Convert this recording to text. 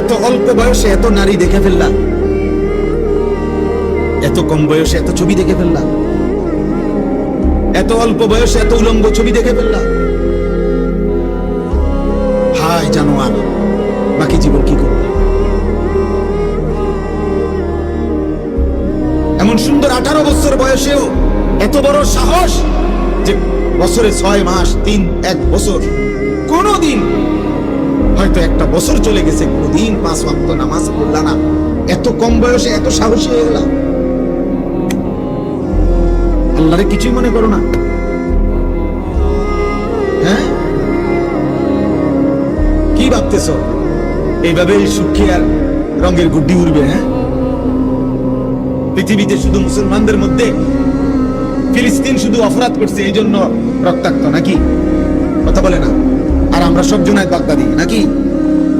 এত অল্প বয়সে এত নারী দেখে ফেললা, এত কম বয়সে এত ছবি দেখে ফেললা, এত অল্প বয়সে এত উলঙ্গ ছবি দেখে ফেললা। হায় জানোয়ার, বাকি জীবন কি করবে? এমন সুন্দর 18 বছর বয়সেও এত বড় সাহস যে বছরে 6 মাস 1 বছর, কোনদিন হয়তো একটা বছর চলে গেছে, কোনদিন 5 ওয়াক্ত নামাজ পড়লা না, এত কম বয়সে এত সাহসী হয়ে গেলা। আল্লাহরে কিছুই মনে করো না? হ্যাঁ, কি ভাবতেছ এইভাবে সুখী আর রঙের গুড্ডি উড়বে? হ্যাঁ, পৃথিবীতে শুধু মুসলমানদের মধ্যে ফিলিস্তিন শুধু অপরাধ করছে এই জন্য রক্তাক্ত নাকি? কথা বলে না? আর আমরা সব জুনায়েদ বাগদাদি নাকি?